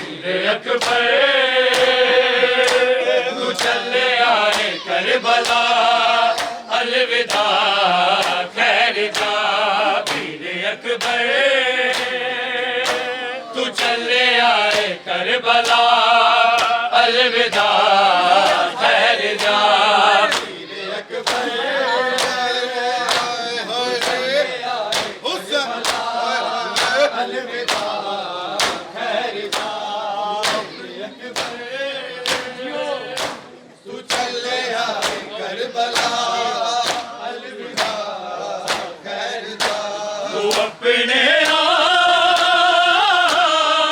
अकबर तू चले आए करबला अलविदा खैर जा वीर अकबर तू चले आए करबला अलविदा खैर जा वीर अकबर अलविदा अपने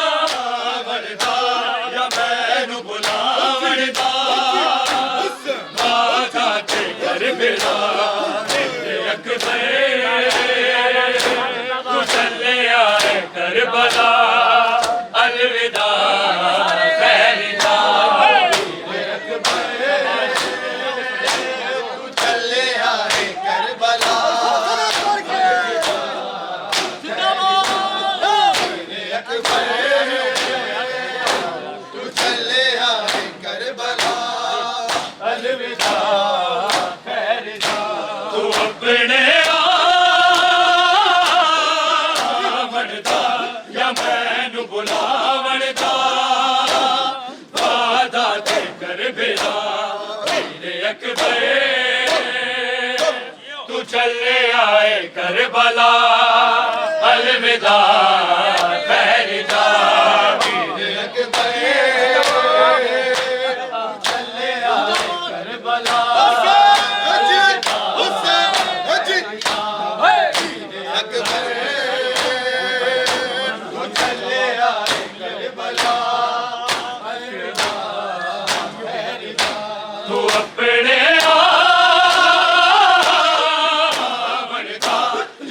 आवड़दा या मैनू बुलावड़दा वादा ते कर बिला अकबर तू चले आए करबला अलविदा खैर जा तू चले आए करबला अलविदा खैर जा तू अपने आवड़दा या मैनू बुलावड़दा वादा ते कर बिला वीर अकबर तू चले आए करबला अलविदा खैर जा वीर अकबर तू अपने आवड़दा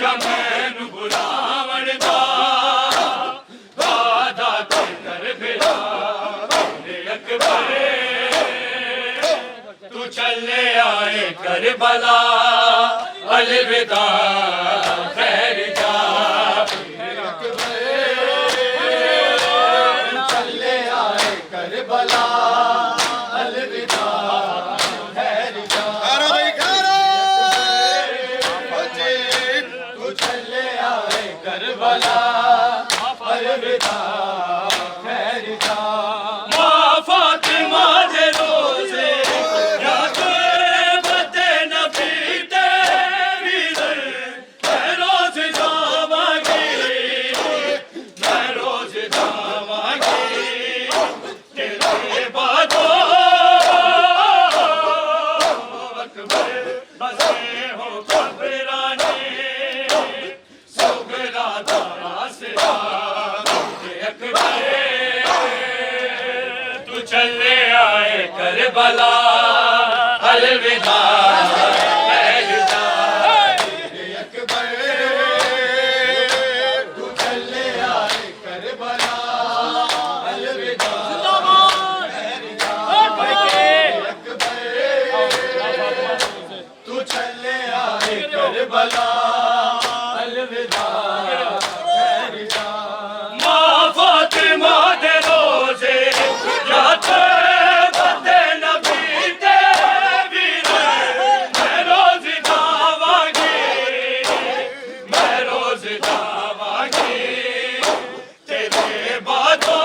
या मैनू बुलावड़दा वादा ते कर बिला वीर अकबर तू चले आए करबला अलविदा खैर जा वीर अकबर चले आए करबला अलविदा खैर जा तू चले आए करबला अलविदा खैर जा माँ फातिमा दे रोज़े याद बते नबी दे वीर मैं रोज़ जावांगी मैं रोज़ जावांगी तेरे बादो अकबर बसे हो कब्राने सुगरा दासरा अकबर तू चले आए करबला अलविदा खैर जा अकबर तू चले आए करबला अलविदा तू चले आए करबला अलविदा खैर जा माँ फातिमा दे रोज़े याद बते नबी दे वीर मैं रोज़ जावांगी मैं रोज़ जावांगी तेरे बादो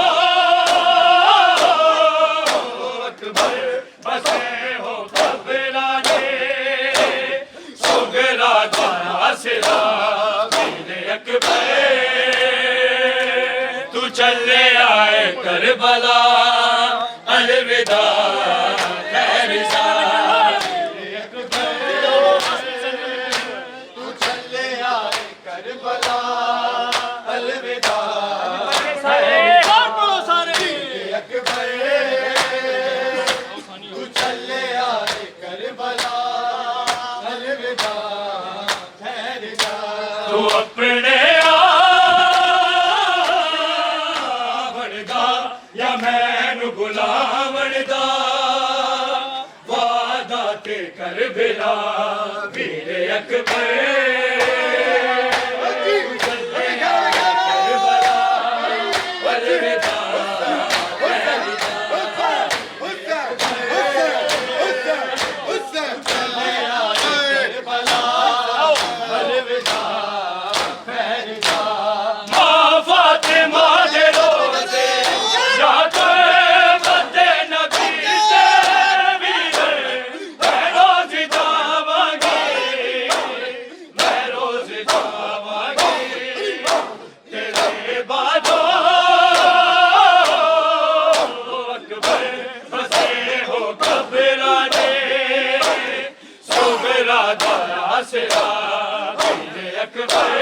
अकबर बसे हो कब्राने सुगरा दासरा वीर अकबर तू चले आए करबला अलविदा खैर जा वीर अकबर तू चले आए करबला अलविदा वीर अकबर तू चले आए करबला अलविदा खैर जा तू अपने आवड़दा या मैनू बुलावड़दा वादा ते कर बिला वीर अकबर तू चले आए करबला अलविदा आसरा वीर अकबर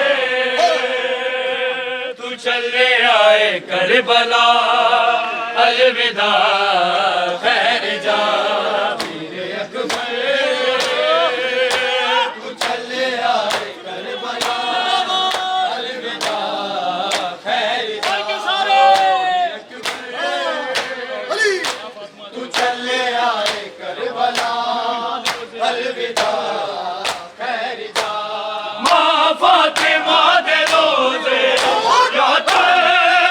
तू चले आए करबला अलविदा खैर जा वीर अकबर तू चले आए करबला अलविदा खैर जा तू चले आए करबला अलविदा खैर जा माँ फातिमा दे रोज़े याद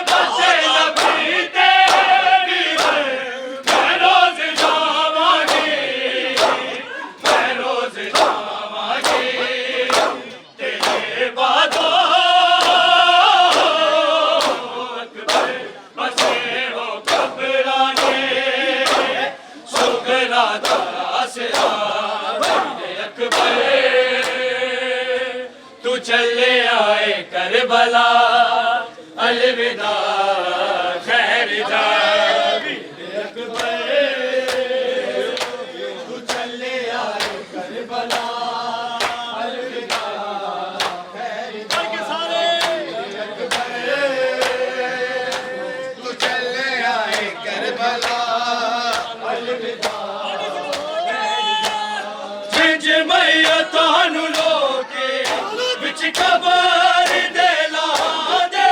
बच्चे नबी तेरी मैं रोज़ जावांगी मैं रोज़ जावांगी तेरे बादों अकबर बसे हो घबराने सुगरा आसरा अकबर तू चले आए करबला अलविदा खैर जा वीर अकबर तू चले आए करबला अलविदा खैर जा तू चले आए करबला अलविदा जिंज मैया तानू लोके विच कबर दे ला दे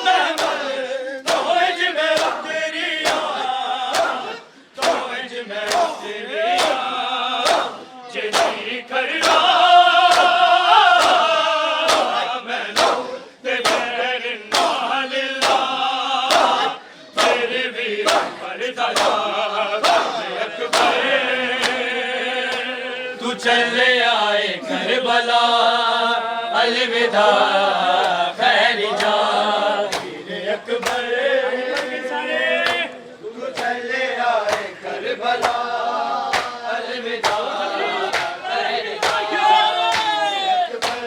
महमल तोज में उतरिया तोज में उतरिया जिनी करना मैनू ते मेरे नाल ला तेरे वीर पड़दा जा अकबर तू चले आए करबला अलविदा खैर जा वीर अकबर तू चले आए करबला अलविदा खैर जा अकबर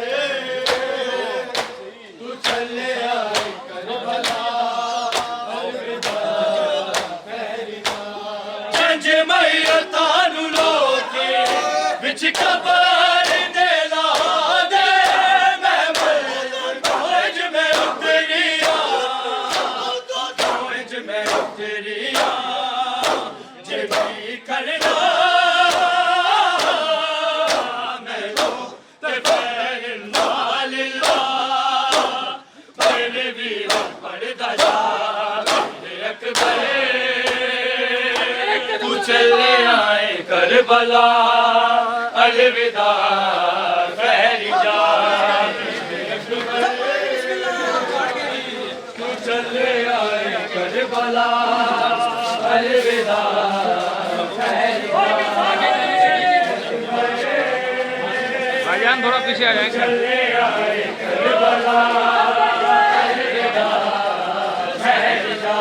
तू चले आए करबला अलविदा खैर जा जंज मैया तानू लोके विच कबर दे ला दे महमल तोज में उतरिया तोज में उतरिया जिनी करना मैनू ते मेरे नाल ला तेरे वीर पड़दा जा वीर अकबर तू चले आए करबला अलविदा खैर जा तू चले आए करबला अलविदा खैर भाईजान थोड़ा पीछे आ जाएंगे। चले आए करबला अलविदा खैर जा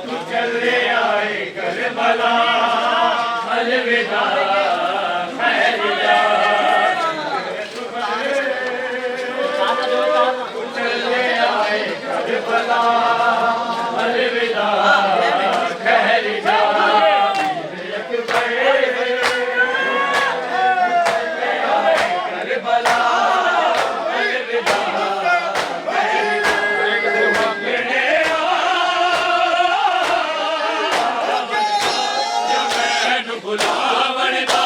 तू चले आए करबला अलविदा खैर जा तू चले आए करबला अलविदा खैर जा करबला अलविदा बुलावण दा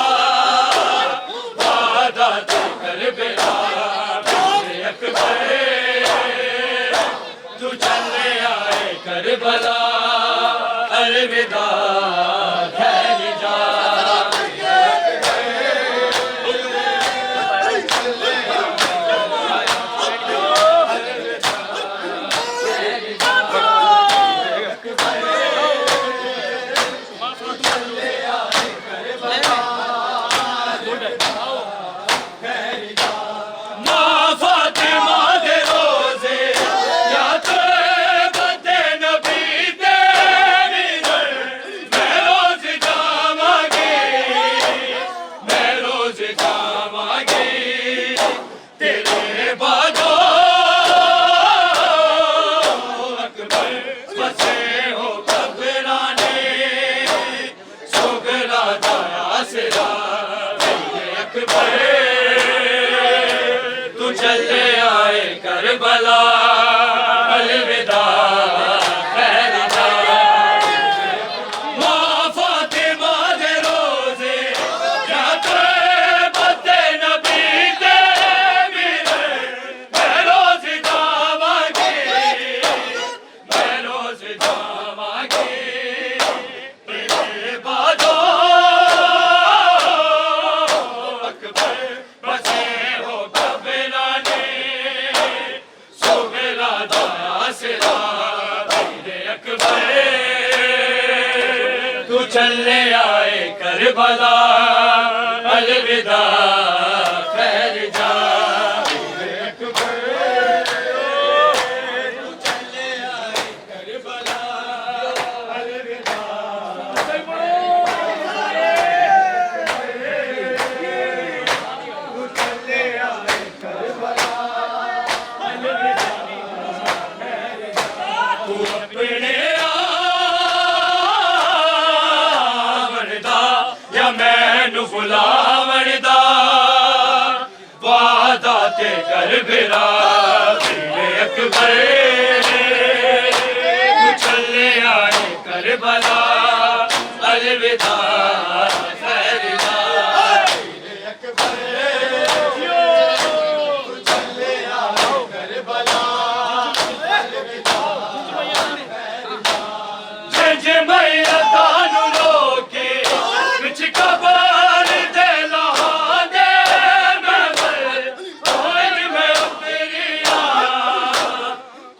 वादा तू करबला वीर अकबर तू चले आए करबला अलविदा खैर जा माँ फातिमा दे रोज़े याद बच्चे नबी तेरी आसरा वीर अकबर तू चलने आए करबला अलविदा खैर जा वीर अकबर तू चलने आए करबला अलविदा तू चलने आए करबला अलविदा खैर जा तू अपने मैनू बुलावण दा वादा ते कर बिरा वीर अकबर तू चले आए करबला अलविदा खैर जा वीर अकबर तू चले आए करबला अलविदा खैर जा जे मैया तानू लोके विच कबर दे लहांदे मैं कोई मैं उतरिया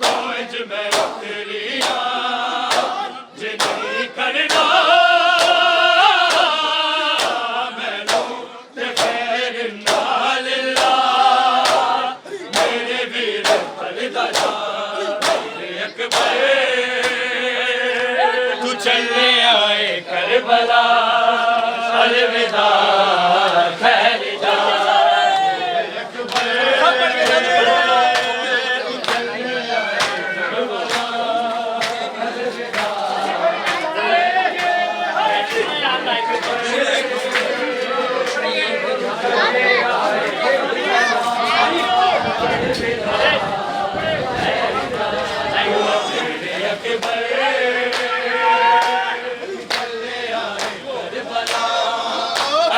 कोई मैं उतरिया जिन्हीं करना मैनू ते खैर नाल ला मेरे वीर फलदा जा वीर अकबर तू चलने आए करबला अलविदा खैर जा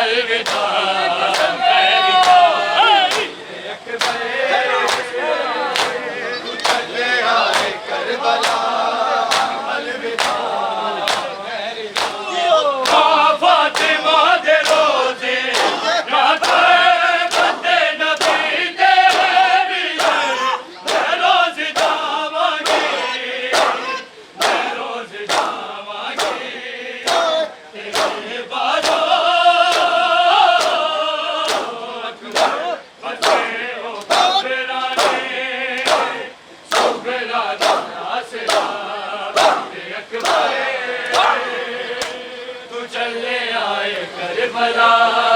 अलविदा तू चले आए करबला